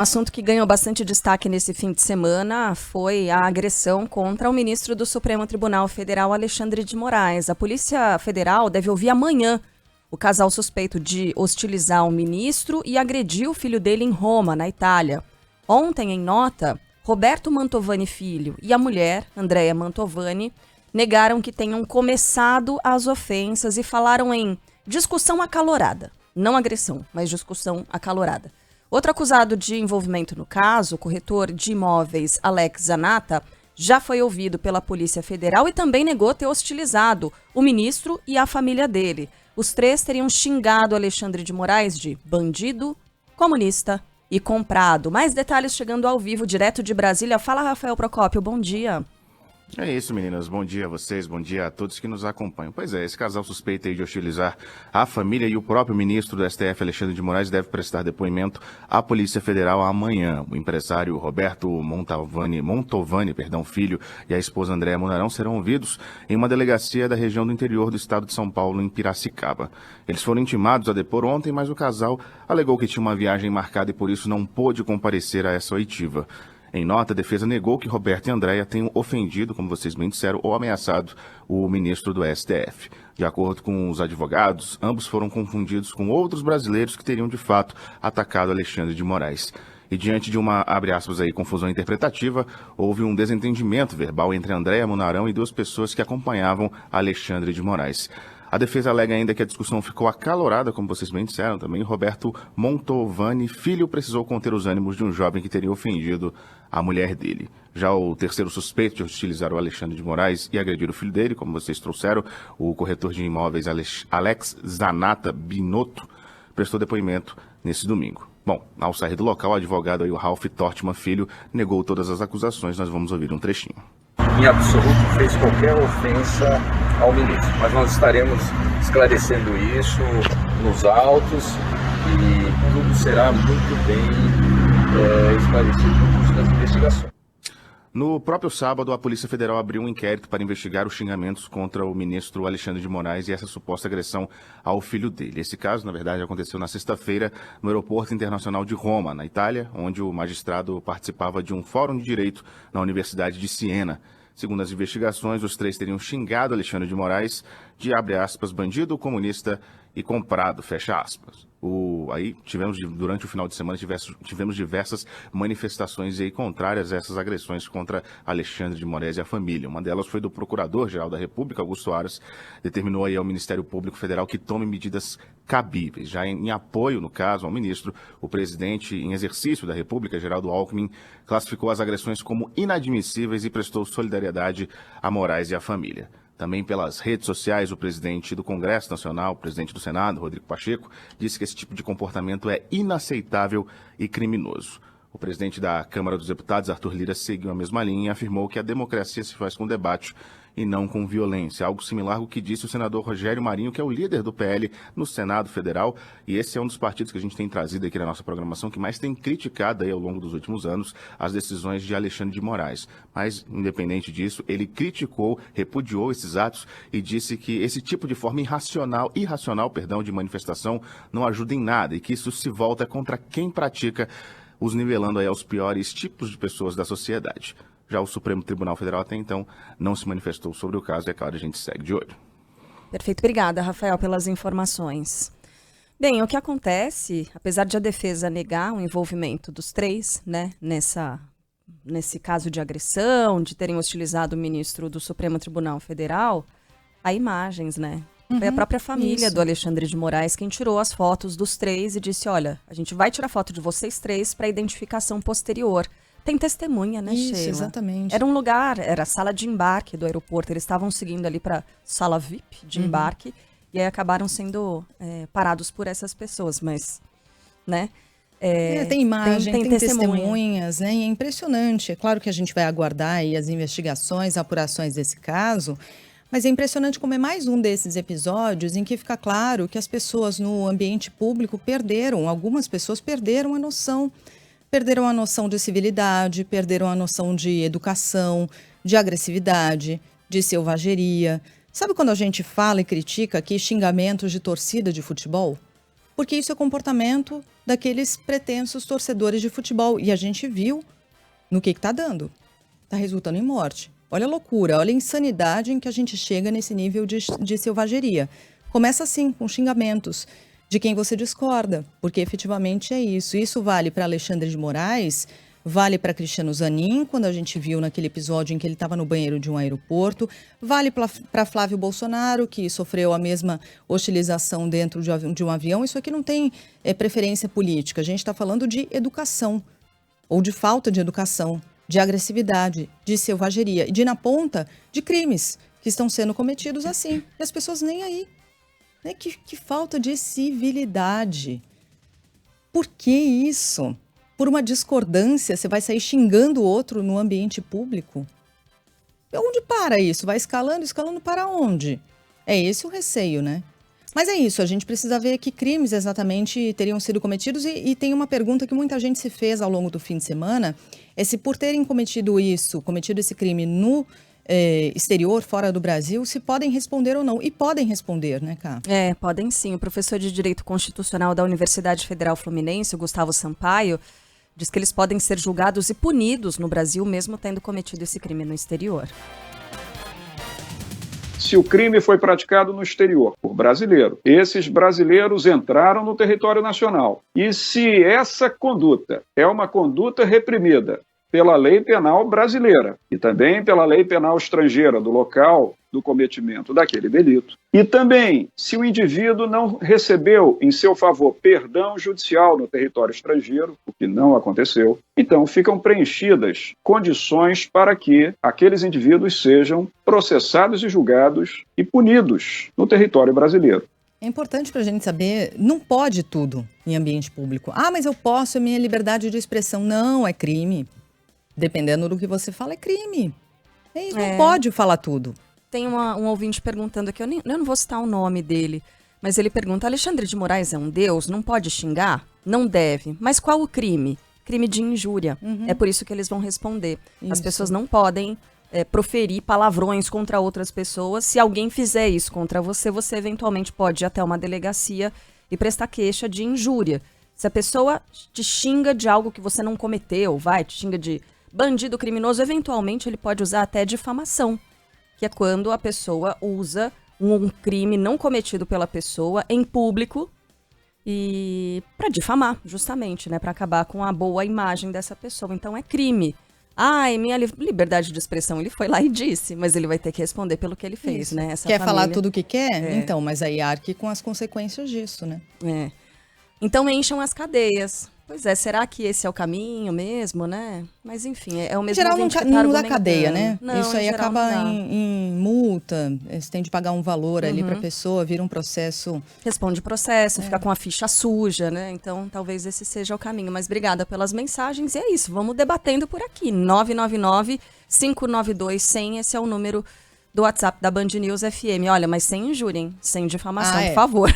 Assunto que ganhou bastante destaque nesse fim de semana foi a agressão contra o ministro do Supremo Tribunal Federal, Alexandre de Moraes. A Polícia Federal deve ouvir amanhã o casal suspeito de hostilizar o ministro e agredir o filho dele em Roma, na Itália. Ontem, em nota, Roberto Mantovani Filho e a mulher, Andrea Mantovani, negaram que tenham começado as ofensas e falaram em discussão acalorada. Não agressão, mas discussão acalorada. Outro acusado de envolvimento no caso, o corretor de imóveis Alex Zanata, já foi ouvido pela Polícia Federal e também negou ter hostilizado o ministro e a família dele. Os três teriam xingado Alexandre de Moraes de bandido, comunista e comprado. Mais detalhes chegando ao vivo, direto de Brasília. Fala, Rafael Procópio, bom dia. É isso, meninas. Bom dia a vocês, bom dia a todos que nos acompanham. Pois é, esse casal suspeito aí de hostilizar a família e o próprio ministro do STF, Alexandre de Moraes, deve prestar depoimento à Polícia Federal amanhã. O empresário Roberto Mantovani Filho, e a esposa Andréa Munarão serão ouvidos em uma delegacia da região do interior do estado de São Paulo, em Piracicaba. Eles foram intimados a depor ontem, mas o casal alegou que tinha uma viagem marcada e por isso não pôde comparecer a essa oitiva. Em nota, a defesa negou que Roberto e Andréa tenham ofendido, como vocês bem disseram, ou ameaçado o ministro do STF. De acordo com os advogados, ambos foram confundidos com outros brasileiros que teriam, de fato, atacado Alexandre de Moraes. E diante de uma, abre aspas aí, confusão interpretativa, houve um desentendimento verbal entre Andréa Munarão e duas pessoas que acompanhavam Alexandre de Moraes. A defesa alega ainda que a discussão ficou acalorada, como vocês bem disseram também. Roberto Mantovani Filho precisou conter os ânimos de um jovem que teria ofendido a mulher dele. Já o terceiro suspeito de hostilizar o Alexandre de Moraes e agredir o filho dele, como vocês trouxeram, o corretor de imóveis Alex Zanata Binotto, prestou depoimento nesse domingo. Bom, ao sair do local, o advogado aí, o Ralph Tortman Filho, negou todas as acusações. Nós vamos ouvir um trechinho. Em absoluto fez qualquer ofensa ao ministro, mas nós estaremos esclarecendo isso nos autos e tudo será muito bem esclarecido no curso das investigações. No próprio sábado, a Polícia Federal abriu um inquérito para investigar os xingamentos contra o ministro Alexandre de Moraes e essa suposta agressão ao filho dele. Esse caso, na verdade, aconteceu na sexta-feira no Aeroporto Internacional de Roma, na Itália, onde o magistrado participava de um fórum de direito na Universidade de Siena. Segundo as investigações, os três teriam xingado Alexandre de Moraes de, abre aspas, bandido, comunista e comprado, fecha aspas. Aí durante o final de semana, tivemos diversas manifestações aí contrárias a essas agressões contra Alexandre de Moraes e a família. Uma delas foi do Procurador-Geral da República, Augusto Aras, determinou aí ao Ministério Público Federal que tome medidas cabíveis. Já em apoio, no caso, ao ministro, o presidente em exercício da República, Geraldo Alckmin, classificou as agressões como inadmissíveis e prestou solidariedade a Moraes e à família. Também pelas redes sociais, o presidente do Congresso Nacional, o presidente do Senado, Rodrigo Pacheco, disse que esse tipo de comportamento é inaceitável e criminoso. O presidente da Câmara dos Deputados, Arthur Lira, seguiu a mesma linha e afirmou que a democracia se faz com debate e não com violência. Algo similar ao que disse o senador Rogério Marinho, que é o líder do PL no Senado Federal. E esse é um dos partidos que a gente tem trazido aqui na nossa programação, que mais tem criticado aí ao longo dos últimos anos as decisões de Alexandre de Moraes. Mas, independente disso, ele repudiou esses atos e disse que esse tipo de forma irracional de manifestação não ajuda em nada e que isso se volta contra quem pratica, os nivelando aí aos piores tipos de pessoas da sociedade. Já o Supremo Tribunal Federal até então não se manifestou sobre o caso e, é claro, a gente segue de olho. Perfeito. Obrigada, Rafael, pelas informações. Bem, o que acontece, apesar de a defesa negar o envolvimento dos três, né, nesse caso de agressão, de terem hostilizado o ministro do Supremo Tribunal Federal, há imagens, né? Foi a própria família do Alexandre de Moraes quem tirou as fotos dos três e disse, olha, a gente vai tirar foto de vocês três para identificação posterior. Tem testemunha, né, Isso, Sheila? Exatamente. Era um lugar, era a sala de embarque do aeroporto. Eles estavam seguindo ali para sala VIP de embarque e aí acabaram sendo parados por essas pessoas, mas, né? Tem imagem, tem testemunhas, né? E é impressionante. É claro que a gente vai aguardar aí as investigações, apurações desse caso, mas é impressionante como é mais um desses episódios em que fica claro que as pessoas no ambiente público algumas pessoas perderam a noção. Perderam a noção de civilidade, perderam a noção de educação, de agressividade, de selvageria. Sabe quando a gente fala e critica aqui xingamentos de torcida de futebol? porque isso é comportamento daqueles pretensos torcedores de futebol. E a gente viu no que está dando. Está resultando em morte. Olha a loucura, olha a insanidade em que a gente chega nesse nível de selvageria. Começa assim, com xingamentos de quem você discorda, porque efetivamente é isso. Isso vale para Alexandre de Moraes, vale para Cristiano Zanin, quando a gente viu naquele episódio em que ele estava no banheiro de um aeroporto, vale para Flávio Bolsonaro, que sofreu a mesma hostilização dentro de um avião. Isso aqui não tem preferência política, a gente está falando de educação, ou de falta de educação, de agressividade, de selvageria e de, na ponta, de crimes que estão sendo cometidos assim, e as pessoas nem aí. Né? Que falta de civilidade. Por que isso? Por uma discordância, você vai sair xingando o outro no ambiente público? Onde para isso? Vai escalando, escalando para onde? É esse o receio, né? Mas é isso, a gente precisa ver que crimes exatamente teriam sido cometidos e tem uma pergunta que muita gente se fez ao longo do fim de semana, é se por terem cometido esse crime no exterior, fora do Brasil, se podem responder ou não. E podem responder, né, Cá? Podem sim. O professor de Direito Constitucional da Universidade Federal Fluminense, o Gustavo Sampaio, diz que eles podem ser julgados e punidos no Brasil, mesmo tendo cometido esse crime no exterior. Se o crime foi praticado no exterior por brasileiro, esses brasileiros entraram no território nacional. E se essa conduta é uma conduta reprimida pela lei penal brasileira e também pela lei penal estrangeira do local do cometimento daquele delito. E também, se o indivíduo não recebeu em seu favor perdão judicial no território estrangeiro, o que não aconteceu, então ficam preenchidas condições para que aqueles indivíduos sejam processados e julgados e punidos no território brasileiro. É importante para a gente saber, não pode tudo em ambiente público. Mas eu posso, é minha liberdade de expressão. Não, é crime. Dependendo do que você fala, é crime. Não pode falar tudo. Tem um ouvinte perguntando aqui, eu não vou citar o nome dele, mas ele pergunta, Alexandre de Moraes é um deus, não pode xingar? Não deve. Mas qual o crime? Crime de injúria. É por isso que eles vão responder. Isso. As pessoas não podem proferir palavrões contra outras pessoas. Se alguém fizer isso contra você, você eventualmente pode ir até uma delegacia e prestar queixa de injúria. Se a pessoa te xinga de algo que você não cometeu, te xinga de bandido criminoso, eventualmente ele pode usar até difamação, que é quando a pessoa usa um crime não cometido pela pessoa em público e para difamar, justamente, né, para acabar com a boa imagem dessa pessoa. Então é crime. É minha liberdade de expressão, ele foi lá e disse, mas ele vai ter que responder pelo que ele fez, isso. né? Essa quer família... falar tudo o que quer? Então, mas aí arque com as consequências disso, né? Então encham as cadeias. Pois é, será que esse é o caminho mesmo, né? Mas enfim, é o mesmo. Em geral não dá cadeia, né? Não, isso aí acaba em multa, você tem de pagar um valor ali para a pessoa, vira um processo. Responde processo, fica com a ficha suja, né? Então talvez esse seja o caminho. Mas obrigada pelas mensagens e é isso, vamos debatendo por aqui. 999-592-100, esse é o número do WhatsApp da Band News FM. Olha, mas sem injúria, hein? Sem difamação, por favor.